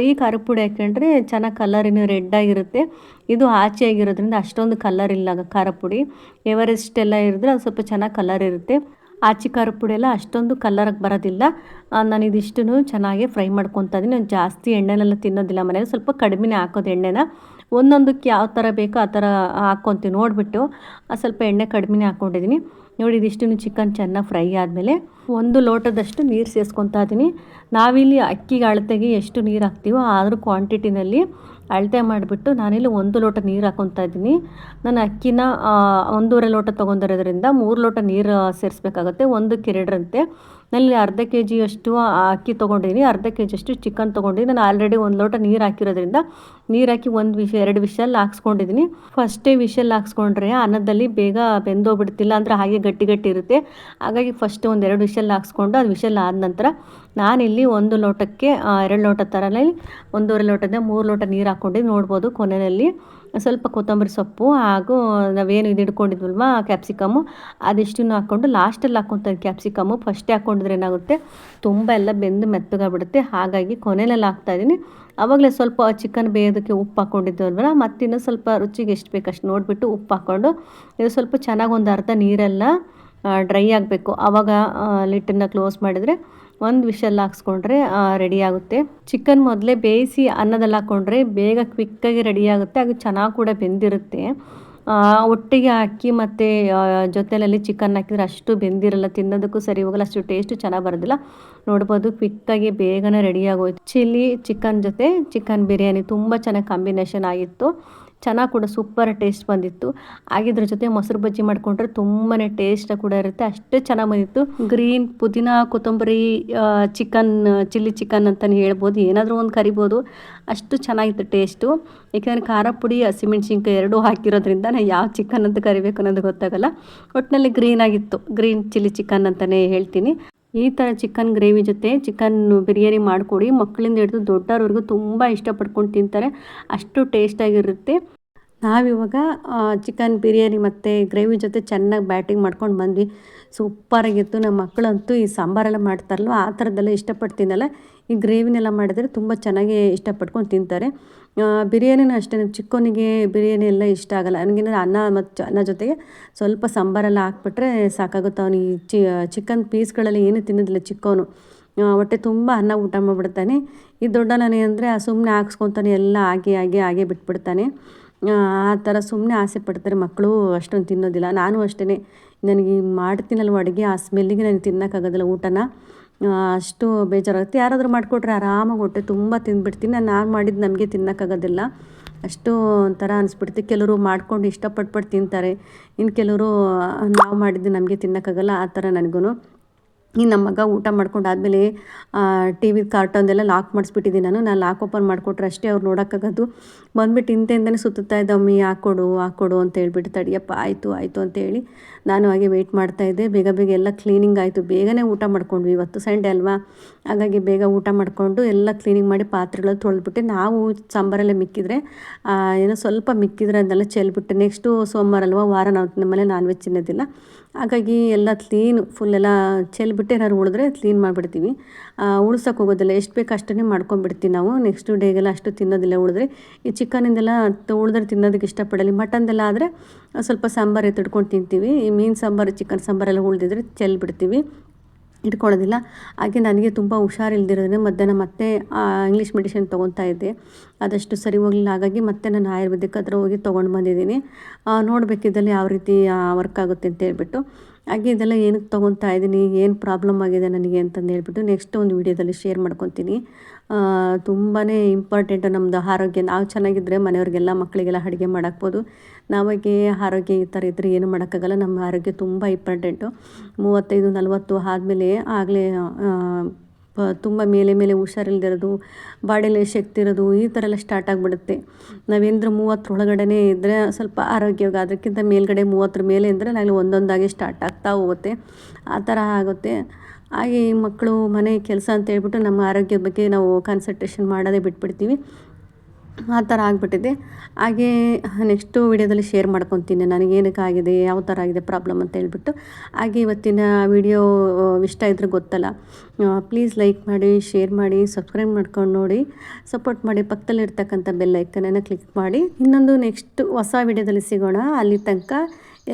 ಈ ಖಾರ ಪುಡಿ ಹಾಕ್ಕೊಂಡ್ರೆ ಚೆನ್ನಾಗಿ ಕಲರಿನ ರೆಡ್ ಆಗಿರುತ್ತೆ. ಇದು ಆಚೆ ಆಗಿರೋದ್ರಿಂದ ಅಷ್ಟೊಂದು ಕಲರ್ ಇಲ್ಲ ಖಾರ ಪುಡಿ. ಎವರೆಸ್ಟ್ ಎಲ್ಲ ಇರಿದ್ರೆ ಅದು ಸ್ವಲ್ಪ ಚೆನ್ನಾಗಿ ಕಲರ್ ಇರುತ್ತೆ. ಆಚೆ ಖಾರ ಪುಡಿ ಎಲ್ಲ ಅಷ್ಟೊಂದು ಕಲರಾಗಿ ಬರೋದಿಲ್ಲ. ನಾನು ಇದಿಷ್ಟನ್ನು ಚೆನ್ನಾಗಿ ಫ್ರೈ ಮಾಡ್ಕೊತಾ ಇದ್ದೀನಿ. ನಾನು ಜಾಸ್ತಿ ಎಣ್ಣೆನೆಲ್ಲ ತಿನ್ನೋದಿಲ್ಲ ಮನೇಲಿ, ಸ್ವಲ್ಪ ಕಡಿಮೆನೇ ಹಾಕೋದು ಎಣ್ಣೆನ. ಒಂದೊಂದಕ್ಕೆ ಯಾವ ಥರ ಬೇಕೋ ಆ ಥರ ಹಾಕ್ಕೊತೀನಿ ನೋಡಿಬಿಟ್ಟು. ಸ್ವಲ್ಪ ಎಣ್ಣೆ ಕಡಿಮೆನೇ ಹಾಕ್ಕೊಂಡಿದ್ದೀನಿ. ನೋಡಿ, ಇದಿಷ್ಟು ಚಿಕನ್ ಚೆನ್ನಾಗಿ ಫ್ರೈ ಆದಮೇಲೆ 1 ಲೋಟದಷ್ಟು ನೀರು ಸೇರಿಸ್ಕೊತಾ ಇದ್ದೀನಿ. ನಾವಿಲ್ಲಿ ಅಕ್ಕಿಗೆ ಅಳತೆಗೆ ಎಷ್ಟು ನೀರು ಹಾಕ್ತೀವೋ ಅದ್ರ ಕ್ವಾಂಟಿಟಿನಲ್ಲಿ ಅಳತೆ ಮಾಡಿಬಿಟ್ಟು ನಾನಿಲ್ಲಿ 1 ಲೋಟ ನೀರು ಹಾಕ್ಕೊತಾ ಇದ್ದೀನಿ. ನಾನು ಅಕ್ಕಿನ 1.5 ಲೋಟ ತೊಗೊಂಡಿರೋದ್ರಿಂದ 3 ಲೋಟ ನೀರು ಸೇರಿಸ್ಬೇಕಾಗುತ್ತೆ, 1ಕ್ಕೆ 2ರಂತೆ. ನಾನಿಲ್ಲಿ ಅರ್ಧ ಕೆ ಜಿಯಷ್ಟು ಅಕ್ಕಿ ತೊಗೊಂಡಿದ್ದೀನಿ, ಅರ್ಧ ಕೆ ಜಿಯಷ್ಟು ಚಿಕನ್ ತೊಗೊಂಡಿದ್ದೀನಿ. ನಾನು ಆಲ್ರೆಡಿ 1 ಲೋಟ ನೀರು ಹಾಕಿರೋದ್ರಿಂದ ನೀರು ಹಾಕಿ 2 ವಿಷಲ್ ಹಾಕ್ಸ್ಕೊಂಡಿದ್ದೀನಿ. ಫಸ್ಟೇ ವಿಷಲ್ ಹಾಕ್ಸ್ಕೊಂಡ್ರೆ ಅನ್ನದಲ್ಲಿ ಬೇಗ ಬೆಂದೋಗ್ಬಿಡ್ತಿಲ್ಲ, ಅಂದರೆ ಹಾಗೆ ಗಟ್ಟಿ ಗಟ್ಟಿ ಇರುತ್ತೆ. ಹಾಗಾಗಿ ಫಸ್ಟ್ 1-2 ವಿಷಲ್ ಹಾಕ್ಸ್ಕೊಂಡು, ಅದು ವಿಷಲ್ ಆದ ನಂತರ ನಾನಿಲ್ಲಿ 1 ಲೋಟಕ್ಕೆ 2 ಲೋಟ ಥರನೇ 1.5 ಲೋಟದಿಂದ 3 ಲೋಟ ನೀರು ಹಾಕ್ಕೊಂಡಿದ್ದು ನೋಡ್ಬೋದು. ಕೊನೆಯಲ್ಲಿ ಸ್ವಲ್ಪ ಕೊತ್ತಂಬರಿ ಸೊಪ್ಪು ಹಾಗೂ ನಾವೇನು ಇದು ಇಟ್ಕೊಂಡಿದ್ವಲ್ವ ಕ್ಯಾಪ್ಸಿಕಮ್ಮು, ಅದಿಷ್ಟನ್ನು ಹಾಕ್ಕೊಂಡು ಲಾಸ್ಟಲ್ಲಿ ಹಾಕ್ಕೊತಾರೆ ಕ್ಯಾಪ್ಸಿಕಮ್ಮು. ಫಸ್ಟೇ ಹಾಕ್ಕೊಂಡಿದ್ರೆ ಏನಾಗುತ್ತೆ, ತುಂಬ ಎಲ್ಲ ಬೆಂದು ಮೆತ್ತಗಾಗ್ಬಿಡುತ್ತೆ. ಹಾಗಾಗಿ ಕೊನೆಯಲ್ಲಿ ಹಾಕ್ತಾಯಿದ್ದೀನಿ. ಆವಾಗಲೇ ಸ್ವಲ್ಪ ಚಿಕನ್ ಬೇಯೋದಕ್ಕೆ ಉಪ್ಪು ಹಾಕ್ಕೊಂಡಿದ್ವಲ್ವ, ಮತ್ತಿನ್ನೂ ಸ್ವಲ್ಪ ರುಚಿಗೆ ಎಷ್ಟು ಬೇಕಷ್ಟು ನೋಡಿಬಿಟ್ಟು ಉಪ್ಪು ಹಾಕ್ಕೊಂಡು, ಇದು ಸ್ವಲ್ಪ ಚೆನ್ನಾಗಿ ಒಂದು ಅರ್ಧ ನೀರೆಲ್ಲ ಡ್ರೈ ಆಗಬೇಕು. ಆವಾಗ ಲಿಟ್ಟನ್ನು ಕ್ಲೋಸ್ ಮಾಡಿದರೆ 1 ವಿಷಲ್ ಹಾಕ್ಸ್ಕೊಂಡ್ರೆ ರೆಡಿ ಆಗುತ್ತೆ. ಚಿಕನ್ ಮೊದಲೇ ಬೇಯಿಸಿ ಅನ್ನದಲ್ಲಿ ಹಾಕ್ಕೊಂಡ್ರೆ ಬೇಗ ಕ್ವಿಕ್ಕಾಗಿ ರೆಡಿ ಆಗುತ್ತೆ, ಅದು ಚೆನ್ನಾಗಿ ಕೂಡ ಬೆಂದಿರುತ್ತೆ. ಒಟ್ಟಿಗೆ ಅಕ್ಕಿ ಮತ್ತು ಜೊತೆಯಲ್ಲಿ ಚಿಕನ್ ಹಾಕಿದರೆ ಅಷ್ಟು ಬೆಂದಿರಲ್ಲ, ತಿನ್ನೋದಕ್ಕೂ ಸರಿ ಹೋಗಲ್ಲ, ಅಷ್ಟು ಟೇಸ್ಟು ಚೆನ್ನಾಗಿ ಬರೋದಿಲ್ಲ. ನೋಡ್ಬೋದು ಕ್ವಿಕ್ಕಾಗಿ ಬೇಗನೆ ರೆಡಿ ಆಗೋಯ್ತು. ಚಿಲ್ಲಿ ಚಿಕನ್ ಜೊತೆ ಚಿಕನ್ ಬಿರಿಯಾನಿ ತುಂಬ ಚೆನ್ನಾಗಿ ಕಾಂಬಿನೇಷನ್ ಆಗಿತ್ತು. ಚೆನ್ನಾಗಿ ಕೂಡ ಸೂಪರ್ ಟೇಸ್ಟ್ ಬಂದಿತ್ತು. ಆಗಿದ್ರ ಜೊತೆ ಮೊಸರು ಬಜ್ಜಿ ಮಾಡಿಕೊಂಡ್ರೆ ತುಂಬಾ ಟೇಸ್ಟ್ ಕೂಡ ಇರುತ್ತೆ, ಅಷ್ಟೇ ಚೆನ್ನಾಗಿ ಬಂದಿತ್ತು. ಗ್ರೀನ್ ಪುದೀನ ಕೊತ್ತಂಬರಿ ಚಿಕನ್, ಚಿಲ್ಲಿ ಚಿಕನ್ ಅಂತಲೇ ಹೇಳ್ಬೋದು, ಏನಾದರೂ ಒಂದು ಕರಿಬೋದು, ಅಷ್ಟು ಚೆನ್ನಾಗಿತ್ತು ಟೇಸ್ಟು. ಏಕೆಂದರೆ ಖಾರ ಪುಡಿ ಹಸಿಮೆಣ್ಸಿನ್ಕಾಯಿ ಎರಡೂ ಹಾಕಿರೋದ್ರಿಂದ ನಾನು ಯಾವ ಚಿಕನ್ ಅಂತ ಕರಿಬೇಕು ಅನ್ನೋದು ಗೊತ್ತಾಗಲ್ಲ. ಒಟ್ಟಿನಲ್ಲಿ ಗ್ರೀನ್ ಆಗಿತ್ತು, ಗ್ರೀನ್ ಚಿಲ್ಲಿ ಚಿಕನ್ ಅಂತಲೇ ಹೇಳ್ತೀನಿ. ಈ ಥರ ಚಿಕನ್ ಗ್ರೇವಿ ಜೊತೆ ಚಿಕನ್ ಬಿರಿಯಾನಿ ಮಾಡಿಕೊಡಿ, ಮಕ್ಕಳಿಂದ ಹಿಡಿದು ದೊಡ್ಡವ್ರವರೆಗೂ ತುಂಬ ಇಷ್ಟಪಡ್ಕೊಂಡು ತಿಂತಾರೆ, ಅಷ್ಟು ಟೇಸ್ಟಾಗಿರುತ್ತೆ. ನಾವಿವಾಗ ಚಿಕನ್ ಬಿರಿಯಾನಿ ಮತ್ತು ಗ್ರೇವಿ ಜೊತೆ ಚೆನ್ನಾಗಿ ಬ್ಯಾಟಿಂಗ್ ಮಾಡ್ಕೊಂಡು ಬಂದ್ವಿ. ಸೂಪರಾಗಿತ್ತು. ನಮ್ಮ ಮಕ್ಕಳಂತೂ ಈ ಸಾಂಬಾರೆಲ್ಲ ಮಾಡ್ತಾರಲ್ವ ಆ ಥರದ್ದೆಲ್ಲ ಇಷ್ಟಪಟ್ಟು ತಿನ್ನಲ್ಲ, ಈ ಗ್ರೇವಿನೆಲ್ಲ ಮಾಡಿದರೆ ತುಂಬ ಚೆನ್ನಾಗಿ ಇಷ್ಟಪಟ್ಕೊಂಡು ತಿಂತಾರೆ. ಬಿರಿಯಾನಿನೂ ಅಷ್ಟೇ, ಚಿಕ್ಕವನಿಗೆ ಬಿರಿಯಾನಿ ಎಲ್ಲ ಇಷ್ಟ ಆಗಲ್ಲ. ನನಗೇನು ಅನ್ನ ಜೊತೆಗೆ ಸ್ವಲ್ಪ ಸಾಂಬಾರೆಲ್ಲ ಹಾಕ್ಬಿಟ್ರೆ ಸಾಕಾಗುತ್ತೆ. ಅವನಿಗೆ ಚಿಕನ್ ಪೀಸ್ಗಳಲ್ಲಿ ಏನೂ ತಿನ್ನೋದಿಲ್ಲ ಚಿಕ್ಕವನು, ಹೊಟ್ಟೆ ತುಂಬ ಅನ್ನ ಊಟ ಮಾಡಿಬಿಡ್ತಾನೆ. ಈ ದೊಡ್ಡವನೇನೆಂದರೆ ಸುಮ್ಮನೆ ಹಾಕ್ಸ್ಕೊತಾನೆ, ಎಲ್ಲ ಹಾಗೆ ಬಿಟ್ಬಿಡ್ತಾನೆ. ಆ ಥರ ಸುಮ್ಮನೆ ಆಸೆ ಪಡ್ತಾರೆ ಮಕ್ಕಳು, ಅಷ್ಟೊಂದು ತಿನ್ನೋದಿಲ್ಲ. ನಾನು ಅಷ್ಟೇ, ನನಗೆ ಮಾಡ್ತೀನಲ್ವ ಅಡುಗೆ, ಆ ಸ್ಮೆಲ್ಲಿಗೆ ನನಗೆ ತಿನ್ನೋಕ್ಕಾಗೋದಿಲ್ಲ ಊಟನ, ಅಷ್ಟು ಬೇಜಾರಾಗುತ್ತೆ. ಯಾರಾದರೂ ಮಾಡಿಕೊಟ್ರೆ ಆರಾಮಾಗಿ ಹೊಟ್ಟೆ ತುಂಬ ತಿಂದುಬಿಡ್ತೀನಿ. ನಾನು ಮಾಡಿದ್ದು ನಮಗೆ ತಿನ್ನೋಕ್ಕಾಗೋದಿಲ್ಲ, ಅಷ್ಟು ಒಂಥರ ಅನಿಸ್ಬಿಡ್ತು. ಕೆಲವರು ಮಾಡ್ಕೊಂಡು ಇಷ್ಟಪಟ್ಟು ತಿಂತಾರೆ, ಇನ್ನು ಕೆಲವರು ನಾವು ಮಾಡಿದ್ದು ನಮಗೆ ತಿನ್ನೋಕ್ಕಾಗಲ್ಲ, ಆ ಥರ ನನಗೂ. ಇನ್ನು ನಮ್ಮ ಮಗ ಊಟ ಮಾಡ್ಕೊಂಡು ಆದಮೇಲೆ ಟಿ ವಿ ಕಾರ್ಟೊಂದೆಲ್ಲ ಲಾಕ್ ಮಾಡಿಸ್ಬಿಟ್ಟಿದ್ದೀನಿ ನಾನು ಲಾಕ್ ಓಪನ್ ಮಾಡಿಕೊಟ್ರೆ ಅಷ್ಟೇ ಅವ್ರು ನೋಡೋಕ್ಕಾಗೋದು. ಬಂದುಬಿಟ್ಟು ಇಂತೆಂದನೇ ಸುತ್ತಾ ಇದ್ದ, ಅಮ್ಮಿ ಹಾಕ್ಕೊಡು ಅಂತ ಹೇಳ್ಬಿಟ್ಟು, ತಡಿಯಪ್ಪ ಆಯಿತು ಅಂತೇಳಿ ನಾನು ಹಾಗೆ ವೆಯ್ಟ್ ಮಾಡ್ತಾಯಿದ್ದೆ. ಬೇಗ ಎಲ್ಲ ಕ್ಲೀನಿಂಗ್ ಆಯಿತು, ಬೇಗನೆ ಊಟ ಮಾಡ್ಕೊಂಡ್ವಿ. ಇವತ್ತು ಸಂಡೇ ಅಲ್ವಾ, ಹಾಗಾಗಿ ಬೇಗ ಊಟ ಮಾಡಿಕೊಂಡು ಎಲ್ಲ ಕ್ಲೀನಿಂಗ್ ಮಾಡಿ ಪಾತ್ರೆಗಳು ತೊಳೆದ್ಬಿಟ್ಟೆ. ನಾವು ಸಾಂಬಾರೆಲ್ಲ ಮಿಕ್ಕಿದ್ರೆ ಏನೋ ಸ್ವಲ್ಪ ಮಿಕ್ಕಿದ್ರೆ ಅದನ್ನೆಲ್ಲ ಚೆಲ್ಬಿಟ್ಟೆ. ನೆಕ್ಸ್ಟು ಸೋಮವಾರ ಅಲ್ವಾ, ವಾರ ನಾವು ನಮ್ಮನೆ ನಾನ್ ವೆಜ್ ತಿನ್ನೋದಿಲ್ಲ, ಹಾಗಾಗಿ ಎಲ್ಲ ಕ್ಲೀನು ಫುಲ್ಲೆಲ್ಲ ಚೆಲ್ಬಿಟ್ಟು ಏನಾದ್ರು ಉಳಿದ್ರೆ ಕ್ಲೀನ್ ಮಾಡಿಬಿಡ್ತೀವಿ. ಉಳ್ಸೋಕೆ ಹೋಗೋದಿಲ್ಲ, ಎಷ್ಟು ಬೇಕು ಅಷ್ಟನ್ನೇ ಮಾಡ್ಕೊಂಡ್ಬಿಡ್ತೀವಿ ನಾವು. ನೆಕ್ಸ್ಟ್ ಡೇಗೆಲ್ಲ ಅಷ್ಟು ತಿನ್ನೋದಿಲ್ಲ ಉಳಿದ್ರೆ. ಈ ಚಿಕನಿಂದೆಲ್ಲ ಉಳಿದ್ರೆ ತಿನ್ನೋದಕ್ಕೆ ಇಷ್ಟಪಡಲಿ. ಮಟನ್ದೆಲ್ಲ ಆದರೆ ಸ್ವಲ್ಪ ಸಾಂಬಾರು ಎತ್ತಿಡ್ಕೊಂಡು ತಿಂತೀವಿ. ಈ ಮೀನು ಸಾಂಬಾರು ಚಿಕನ್ ಸಾಂಬಾರೆಲ್ಲ ಉಳಿದಿದ್ರೆ ಚೆಲ್ಬಿಡ್ತೀವಿ, ಇಟ್ಕೊಳ್ಳೋದಿಲ್ಲ. ಹಾಗೆ ನನಗೆ ತುಂಬ ಹುಷಾರಿಲ್ದಿರೋದ್ರೆ ಮಧ್ಯಾಹ್ನ ಮತ್ತೆ ಇಂಗ್ಲೀಷ್ ಮೆಡಿಸಿನ್ ತೊಗೊತಾ ಇದ್ದೆ, ಅದಷ್ಟು ಸರಿ ಹೋಗಲಿಲ್ಲ. ಹಾಗಾಗಿ ಮತ್ತೆ ನಾನು ಆಯುರ್ವೇದಿಕ್ ಹತ್ರ ಹೋಗಿ ತೊಗೊಂಡು ಬಂದಿದ್ದೀನಿ. ನೋಡಬೇಕಿದ್ದಲ್ಲಿ ಯಾವ ರೀತಿ ವರ್ಕ್ ಆಗುತ್ತೆ ಅಂತ ಹೇಳ್ಬಿಟ್ಟು. ಹಾಗೆ ಇದೆಲ್ಲ ಏನಕ್ಕೆ ತೊಗೊತಾ ಇದ್ದೀನಿ, ಏನು ಪ್ರಾಬ್ಲಮ್ ಆಗಿದೆ ನನಗೆ ಅಂತಂದು ಹೇಳ್ಬಿಟ್ಟು ನೆಕ್ಸ್ಟ್ ಒಂದು ವೀಡಿಯೋದಲ್ಲಿ ಶೇರ್ ಮಾಡ್ಕೊತೀನಿ. ತುಂಬಾ ಇಂಪಾರ್ಟೆಂಟು ನಮ್ಮದು ಆರೋಗ್ಯ. ನಾವು ಚೆನ್ನಾಗಿದ್ದರೆ ಮನೆಯವ್ರಿಗೆಲ್ಲ ಮಕ್ಕಳಿಗೆಲ್ಲ ಅಡುಗೆ ಮಾಡಾಕ್ಬೋದು. ನಾವಾಗೆ ಆರೋಗ್ಯ ಈ ಥರ ಇದ್ದರೆ ಏನು ಮಾಡೋಕ್ಕಾಗಲ್ಲ. ನಮ್ಮ ಆರೋಗ್ಯ ತುಂಬ ಇಂಪಾರ್ಟೆಂಟು. 35-40 ಆದಮೇಲೆ ಆಗಲೇ ತುಂಬ ಮೇಲೆ ಮೇಲೆ ಹುಷಾರಿಲ್ದಿರೋದು, ಬಾಡಿಯಲ್ಲಿ ಶಕ್ತಿ ಇರೋದು ಈ ಥರ ಎಲ್ಲ ಸ್ಟಾರ್ಟ್ ಆಗಿಬಿಡುತ್ತೆ. ನಾವೇಂದ್ರೆ 30 ಒಳಗಡೆ ಇದ್ದರೆ ಸ್ವಲ್ಪ ಆರೋಗ್ಯವಾಗಿ, ಅದಕ್ಕಿಂತ ಮೇಲ್ಗಡೆ 30 ಮೇಲೆ ಇದ್ದರೆ ನಾವು ಒಂದೊಂದಾಗಿ ಸ್ಟಾರ್ಟ್ ಆಗ್ತಾ ಹೋಗುತ್ತೆ. ಆ ಥರ ಆಗುತ್ತೆ. ಹಾಗೆ ಈ ಮಕ್ಕಳು ಮನೆ ಕೆಲಸ ಅಂತ ಹೇಳ್ಬಿಟ್ಟು ನಮ್ಮ ಆರೋಗ್ಯದ ಬಗ್ಗೆ ನಾವು ಕಾನ್ಸಂಟ್ರೇಷನ್ ಮಾಡೋದೇ ಬಿಟ್ಬಿಡ್ತೀವಿ. ಆ ಥರ ಆಗಿಬಿಟ್ಟಿದೆ. ಹಾಗೇ ನೆಕ್ಸ್ಟು ವೀಡಿಯೋದಲ್ಲಿ ಶೇರ್ ಮಾಡ್ಕೊತೀನಿ ನನಗೇನಕ್ಕೆ ಆಗಿದೆ, ಯಾವ ಥರ ಆಗಿದೆ ಪ್ರಾಬ್ಲಮ್ ಅಂತ ಹೇಳ್ಬಿಟ್ಟು. ಹಾಗೆ ಇವತ್ತಿನ ವಿಡಿಯೋ ಇಷ್ಟ ಇದ್ರೆ ಗೊತ್ತಲ್ಲ, ಪ್ಲೀಸ್ ಲೈಕ್ ಮಾಡಿ, ಶೇರ್ ಮಾಡಿ, ಸಬ್ಸ್ಕ್ರೈಬ್ ಮಾಡ್ಕೊಂಡು ನೋಡಿ, ಸಪೋರ್ಟ್ ಮಾಡಿ. ಪಕ್ಕದಲ್ಲಿರ್ತಕ್ಕಂಥ ಬೆಲ್ ಐಕನನ್ನು ಕ್ಲಿಕ್ ಮಾಡಿ. ಇನ್ನೊಂದು ನೆಕ್ಸ್ಟ್ ಹೊಸ ವಿಡಿಯೋದಲ್ಲಿ ಸಿಗೋಣ. ಅಲ್ಲಿ ತನಕ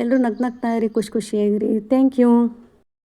ಎಲ್ಲರೂ ನಗ್ನಗ್ತಾ ಇರಿ, ಖುಷಿಯಾಗಿರಿ. Thank you.